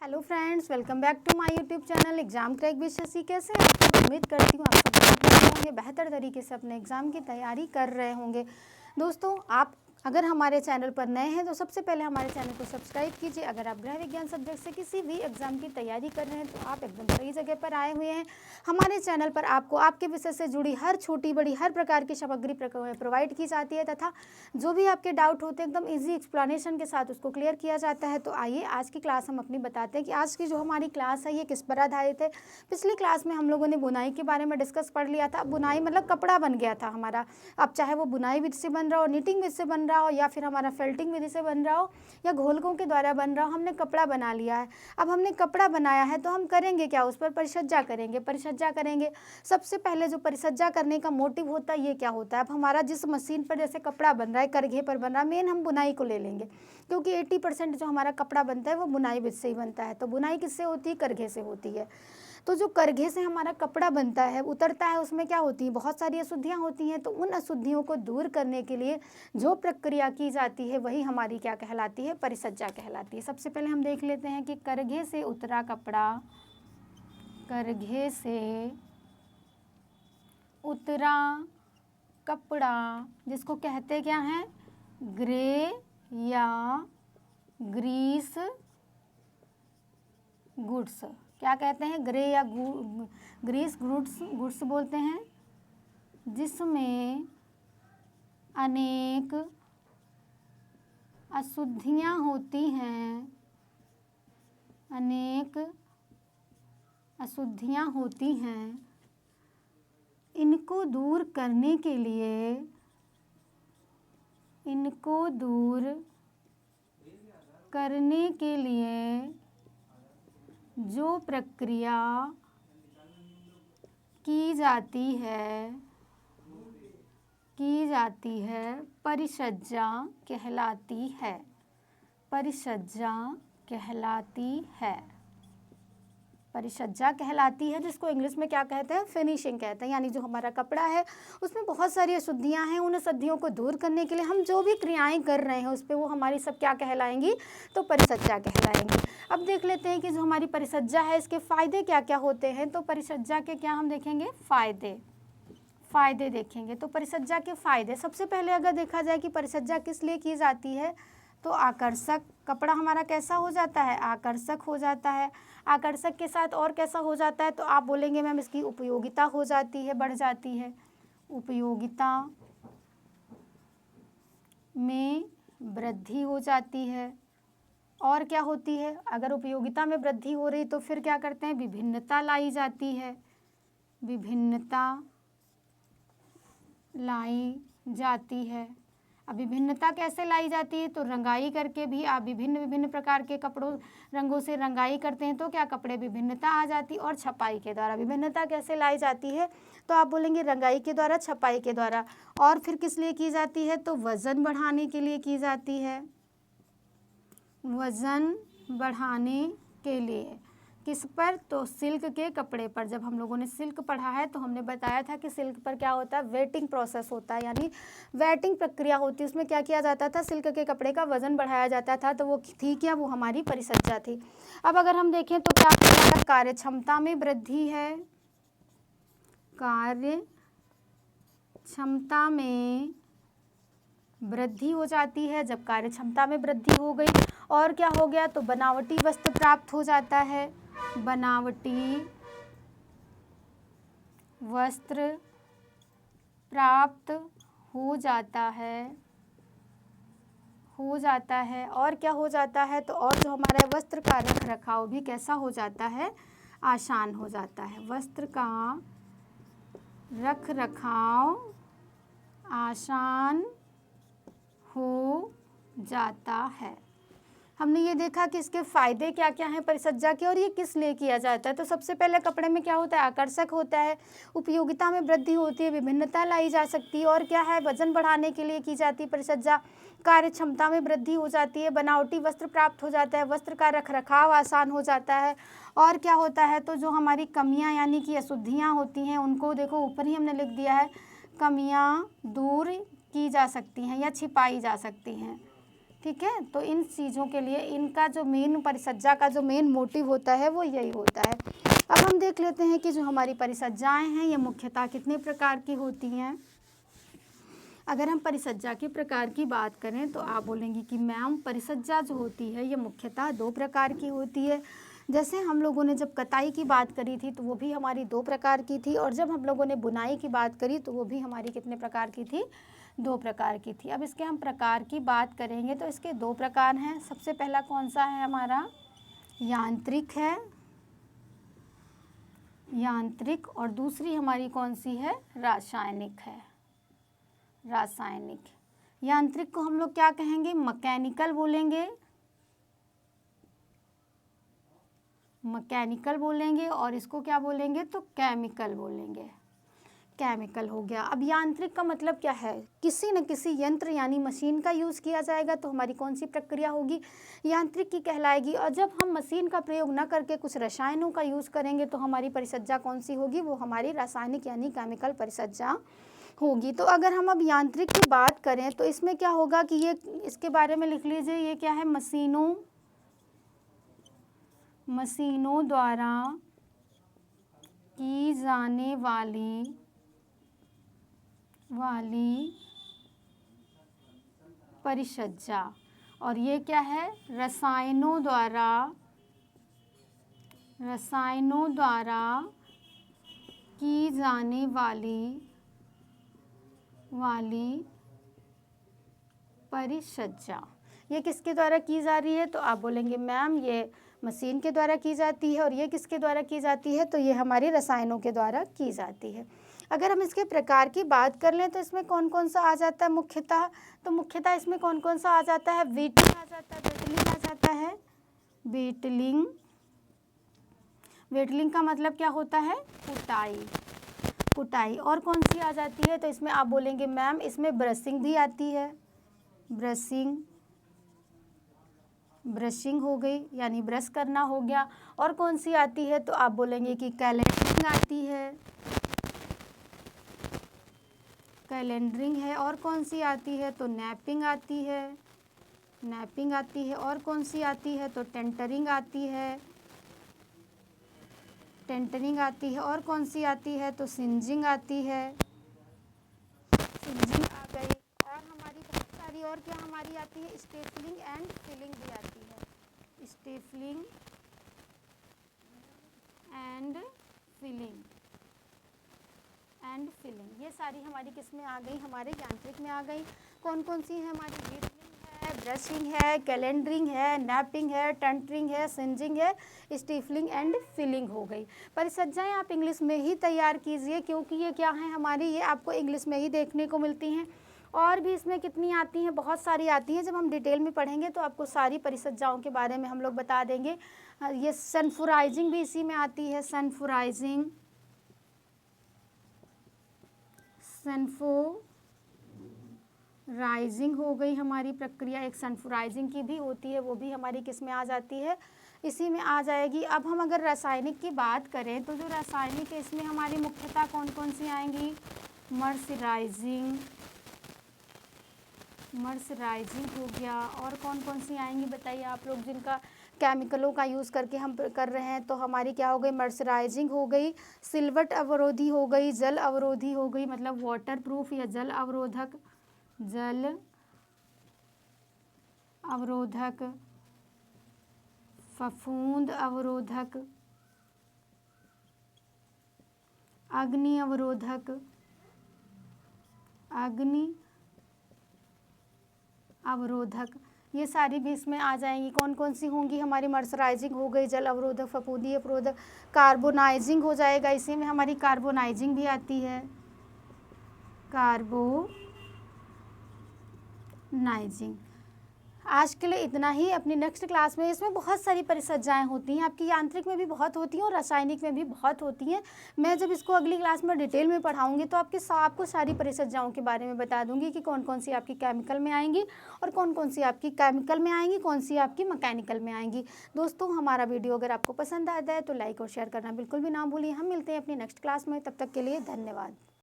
Hello friends, welcome back to my YouTube channel exam crack with Shashi. कैसे हैं आप सब? उम्मीद करती हूँ आप सब बहुत अच्छे होंगे, बेहतर तरीके से अपने एग्ज़ाम की तैयारी कर रहे होंगे। दोस्तों, आप अगर हमारे चैनल पर नए हैं तो सबसे पहले हमारे चैनल को सब्सक्राइब कीजिए। अगर आप गृह विज्ञान सब्जेक्ट से किसी भी एग्जाम की तैयारी कर रहे हैं तो आप एकदम सही जगह पर आए हुए हैं। हमारे चैनल पर आपको आपके विषय से जुड़ी हर छोटी बड़ी हर प्रकार की सामग्री प्रोवाइड की जाती है तथा जो भी आपके डाउट होते हैं एकदम ईजी एक्सप्लेनेशन के साथ उसको क्लियर किया जाता है। तो आइए आज की क्लास हम अपनी बताते हैं कि आज की जो हमारी क्लास है ये किस पर आधारित है। पिछली क्लास में हम लोगों ने बुनाई के बारे में डिस्कस पढ़ लिया था। बुनाई मतलब कपड़ा बन गया था हमारा। अब चाहे वो बुनाई विधि से बन रहा हो, निटिंग विधि से बन रहा हो या फिर हमारा फेल्टिंग विधि से बन रहा हो या घोलकों के द्वारा बन रहा हो, हमने कपड़ा बना लिया है। अब हमने कपड़ा बनाया है तो हम करेंगे क्या? उस पर परिसज्जा करेंगे। परिसज्जा करेंगे, सबसे पहले जो परिसज्जा करने का मोटिव होता है ये क्या होता है? अब हमारा जिस मशीन पर जैसे कपड़ा बन रहा है, करघे पर बन रहा है, मेन हम बुनाई को ले लेंगे क्योंकि 80% जो हमारा कपड़ा बनता है वो बुनाई विधि से ही बनता है। तो बुनाई किससे होती है? करघे से होती है। तो जो करघे से हमारा कपड़ा बनता है, उतरता है, उसमें क्या होती है? बहुत सारी अशुद्धियाँ होती हैं। तो उन अशुद्धियों को दूर करने के लिए जो प्रक्रिया की जाती है वही हमारी क्या कहलाती है? परिसज्जा कहलाती है। सबसे पहले हम देख लेते हैं कि करघे से उतरा कपड़ा, करघे से उतरा कपड़ा जिसको कहते क्या हैं? ग्रे या ग्रीस गुड्स। क्या कहते हैं? ग्रे या ग्रीस गुड्स बोलते हैं, जिसमें अनेक अशुद्धियाँ होती हैं, अनेक अशुद्धियाँ होती हैं। इनको दूर करने के लिए, इनको दूर करने के लिए जो प्रक्रिया की जाती है परिसज्जा कहलाती है। परिसज्जा कहलाती है। परिसज्जा कहलाती है, जिसको इंग्लिश में क्या कहते हैं? फिनिशिंग कहते हैं। यानी जो हमारा कपड़ा है उसमें बहुत सारी अशुद्धियाँ हैं, उन अशुद्धियों को दूर करने के लिए हम जो भी क्रियाएं कर रहे हैं उस पर वो हमारी सब क्या कहलाएंगी? तो परिसज्जा कहलाएंगी। अब देख लेते हैं कि जो हमारी परिसज्जा है इसके फ़ायदे क्या क्या होते हैं। तो परिसज्जा के क्या हम देखेंगे? फ़ायदे देखेंगे। तो परिसज्जा के फ़ायदे, सबसे पहले अगर देखा जाए कि परिसज्जा किस लिए की जाती है तो आकर्षक, कपड़ा हमारा कैसा हो जाता है? आकर्षक हो जाता है। आकर्षक के साथ और कैसा हो जाता है? तो आप बोलेंगे मैम इसकी उपयोगिता हो जाती है, बढ़ जाती है। उपयोगिता में वृद्धि हो जाती है। और क्या होती है? अगर उपयोगिता में वृद्धि हो रही तो फिर क्या करते हैं? विभिन्नता लाई जाती है। विभिन्नता लाई जाती है। अब विभिन्नता कैसे लाई जाती है? तो रंगाई करके भी आप विभिन्न प्रकार के कपड़ों रंगों से रंगाई करते हैं तो क्या कपड़े विभिन्नता आ जाती है। और छपाई के द्वारा विभिन्नता कैसे लाई जाती है? तो आप बोलेंगे रंगाई के द्वारा, छपाई के द्वारा। और फिर किस लिए की जाती है? तो वज़न बढ़ाने के लिए की जाती है। वज़न बढ़ाने के लिए। किस पर? तो सिल्क के कपड़े पर। जब हम लोगों ने सिल्क पढ़ा है तो हमने बताया था कि सिल्क पर क्या होता है? वेटिंग प्रोसेस होता है, यानी वेटिंग प्रक्रिया होती है। उसमें क्या किया जाता था? सिल्क के कपड़े का वज़न बढ़ाया जाता था। तो वो थी क्या? वो हमारी परिसज्जा थी। अब अगर हम देखें तो क्या हमारा कार्य क्षमता में वृद्धि है। कार्य क्षमता में वृद्धि हो जाती है। जब कार्य क्षमता में वृद्धि हो गई और क्या हो गया? तो बनावटी वस्त्र प्राप्त हो जाता है। बनावटी वस्त्र प्राप्त हो जाता है। और क्या हो जाता है? तो और जो हमारा वस्त्र का रख रखाव भी कैसा हो जाता है? आसान हो जाता है। वस्त्र का रख रखाव आसान हो जाता है। हमने ये देखा कि इसके फ़ायदे क्या क्या हैं परिसज्जा के और ये किस लिए किया जाता है। तो सबसे पहले कपड़े में क्या होता है? आकर्षक होता है। उपयोगिता में वृद्धि होती है। विभिन्नता लाई जा सकती है। और क्या है? वजन बढ़ाने के लिए की जाती है परिसज्जा। कार्य क्षमता में वृद्धि हो जाती है। बनावटी वस्त्र प्राप्त हो जाता है। वस्त्र का रख रखाव आसान हो जाता है। और क्या होता है? तो जो हमारी कमियाँ यानी कि अशुद्धियाँ होती हैं उनको देखो ऊपर ही हमने लिख दिया है, कमियाँ दूर की जा सकती हैं या छिपाई जा सकती हैं। ठीक है। तो इन चीज़ों के लिए इनका जो मेन परिसज्जा का जो मेन मोटिव होता है वो यही होता है। अब हम देख लेते हैं कि जो हमारी परिसज्जाएँ हैं ये मुख्यतः कितने प्रकार की होती हैं। अगर हम परिसज्जा के प्रकार की बात करें तो आप बोलेंगे कि मैम परिसज्जा जो होती है ये मुख्यतः 2 प्रकार की होती है। जैसे हम लोगों ने जब कताई की बात करी थी तो वो भी हमारी 2 प्रकार की थी, और जब हम लोगों ने बुनाई की बात करी तो वो भी हमारी कितने प्रकार की थी, 2 प्रकार की थी। अब इसके हम प्रकार की बात करेंगे तो इसके 2 प्रकार हैं। सबसे पहला कौन सा है हमारा, यांत्रिक है, यांत्रिक, और दूसरी हमारी कौन सी है, रासायनिक है, रासायनिक। यांत्रिक को हम लोग क्या कहेंगे, मैकेनिकल बोलेंगे, मैकेनिकल बोलेंगे, और इसको क्या बोलेंगे तो केमिकल बोलेंगे, केमिकल हो गया। अब यांत्रिक का मतलब क्या है, किसी न किसी यंत्र यानी मशीन का यूज़ किया जाएगा तो हमारी कौन सी प्रक्रिया होगी, यांत्रिक की कहलाएगी। और जब हम मशीन का प्रयोग न करके कुछ रसायनों का यूज़ करेंगे तो हमारी परिसज्जा कौन सी होगी, वो हमारी रासायनिक यानी केमिकल परिसज्जा होगी। तो अगर हम अब यांत्रिक की बात करें तो इसमें क्या होगा कि ये, इसके बारे में लिख लीजिए, ये क्या है, मशीनों द्वारा की जाने वाली परिसज्जा। और ये क्या है, रसायनों द्वारा की जाने वाली परिसज्जा। ये किसके द्वारा की जा रही है, तो आप बोलेंगे मैम ये मशीन के द्वारा की जाती है, और ये किसके द्वारा की जाती है, तो ये हमारी रसायनों के द्वारा की जाती है। अगर हम इसके प्रकार की बात कर लें तो इसमें कौन कौन सा आ जाता है मुख्यतः, तो मुख्यतः इसमें कौन कौन सा आ जाता है, वेटलिंग आ जाता है, वेटलिंग आ जाता है, वेटलिंग का मतलब क्या होता है, कुटाई। और कौन सी आ जाती है, तो इसमें आप बोलेंगे मैम इसमें ब्रशिंग भी आती है, ब्रशिंग हो गई यानी ब्रश करना हो गया। और कौन सी आती है, तो आप बोलेंगे कि कैलेंडरिंग आती है, कैलेंडरिंग है। और कौन सी आती है, तो नैपिंग आती है, और कौन सी आती है, तो टेंटरिंग आती है, और कौन सी आती है, तो सिंजिंग आती है, सिंजिंग आ गई। और हमारी बहुत सारी और क्या हमारी आती है, स्टेपलिंग एंड फिलिंग भी आती है, स्टेपलिंग एंड फिलिंग, ये सारी हमारी किस में आ गई, हमारे यांत्रिक में आ गई। कौन कौन सी है हमारी, वेटलिंग है, ब्रशिंग है, कैलेंडरिंग है, नैपिंग है, टेंटरिंग है, सिंजिंग है, स्टीफलिंग एंड फिलिंग हो गई। परिसज्जाएं आप इंग्लिश में ही तैयार कीजिए, क्योंकि ये क्या है हमारी, ये आपको इंग्लिश में ही देखने को मिलती हैं। और भी इसमें कितनी आती हैं, बहुत सारी आती हैं। जब हम डिटेल में पढ़ेंगे तो आपको सारी परिसज्जाओं के बारे में हम लोग बता देंगे। ये सनफुराइजिंग भी इसी में आती है, सनफोराइजिंग हो गई हमारी प्रक्रिया, एक सनफोराइजिंग की भी होती है, वो भी हमारी किस में आ जाती है, इसी में आ जाएगी। अब हम अगर रासायनिक की बात करें तो जो रासायनिक है इसमें हमारी मुख्यतः कौन कौन सी आएंगी, मर्सराइजिंग हो गया। और कौन कौन सी आएंगी बताइए आप लोग, जिनका केमिकलों का यूज़ करके हम कर रहे हैं, तो हमारी क्या हो गई, मर्सराइजिंग हो गई, सिलवट अवरोधी हो गई, जल अवरोधी हो गई, मतलब वाटर प्रूफ या जल अवरोधक, फफूंद अवरोधक, अग्नि अवरोधक, ये सारी भी इसमें आ जाएंगी। कौन कौन सी होंगी हमारी, मर्सराइजिंग हो गई, जल अवरोधक, फफूंदी अवरोधक, कार्बोनाइजिंग हो जाएगा, इसी में हमारी कार्बोनाइजिंग भी आती है, कार्बोनाइजिंग। आज के लिए इतना ही। अपनी नेक्स्ट क्लास में, इसमें बहुत सारी परिसज्जाएं होती हैं, आपकी यांत्रिक में भी बहुत होती हैं और रासायनिक में भी बहुत होती हैं। मैं जब इसको अगली क्लास में डिटेल में पढ़ाऊंगी तो आपको सारी परिसज्जाओं के बारे में बता दूंगी कि कौन कौन सी आपकी केमिकल में आएंगी और कौन कौन सी आपकी केमिकल में आएंगी, कौन सी आपकी मैकेनिकल में आएंगी। दोस्तों, हमारा वीडियो अगर आपको पसंद आता है तो लाइक और शेयर करना बिल्कुल भी ना भूलिए। हम मिलते हैं अपनी नेक्स्ट क्लास में, तब तक के लिए धन्यवाद।